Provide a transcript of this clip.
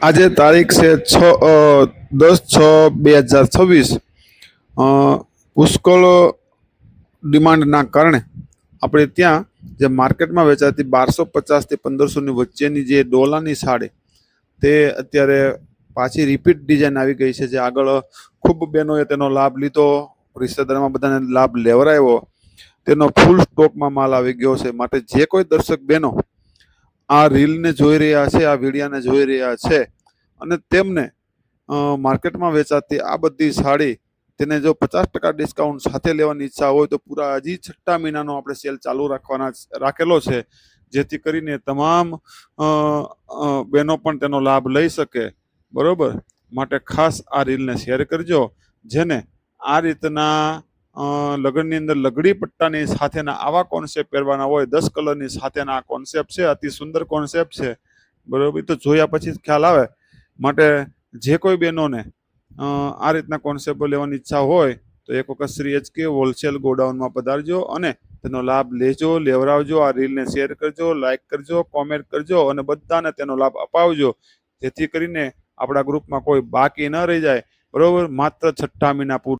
આજે તારીખ છે 10/6/2026। પુષ્કળ ડિમાન્ડના કારણે આપણે ત્યાં જે માર્કેટમાં વેચાતી 1250 થી 1500ની વચ્ચેની જે ડોલાની સાડી તે અત્યારે પાછી રિપીટ ડિઝાઇન આવી ગઈ છે, જે આગળ ખૂબ બહેનોએ તેનો લાભ લીધો, રિશ્તેદારમાં બધાને લાભ લેવરાવ્યો, તેનો ફૂલ સ્ટોકમાં માલ આવી ગયો છે। માટે જે કોઈ દર્શક બહેનો આ રીલને જોઈ રહ્યા છે, આ વિડીયાને જોઈ રહ્યા છે અને તેમને માર્કેટમાં વેચાતી આ બધી સાડી તેને જો 50% ડિસ્કાઉન્ટ સાથે લેવાની ઈચ્છા હોય તો પૂરા હજી 6 મહિનાનો આપણે સેલ ચાલુ રાખેલો છે, જેથી કરીને તમામ બહેનો પણ તેનો લાભ લઈ શકે। બરોબર, માટે ખાસ આ રીલને શેર કરજો। જેને આ રીતના લગ્નની અંદર લગડી પટ્ટાની સાથેના આવા કોન્સેપ્ટ પહેરવાના હોય, 10 કલરની સાથેના આ કોન્સેપ્ટ છે, અતિ સુંદર કોન્સેપ્ટ છે। બરોબર, તો જોયા પછી જ ખ્યાલ આવે। માટે જે કોઈ બહેનોને આ રીતના કોન્સેપ્ટ લેવાની ઈચ્છા હોય તો એક વખત શ્રી HK હોલસેલ ગોડાઉનમાં પધારજો અને તેનો લાભ લેજો, લેવરાવજો। આ રીલને શેર કરજો, લાઈક કરજો, કોમેન્ટ કરજો અને બધાને તેનો લાભ અપાવજો, જેથી કરીને આપણા ગ્રુપમાં કોઈ બાકી ન રહી જાય। બરોબર, માત્ર 6 મહિના પૂરતું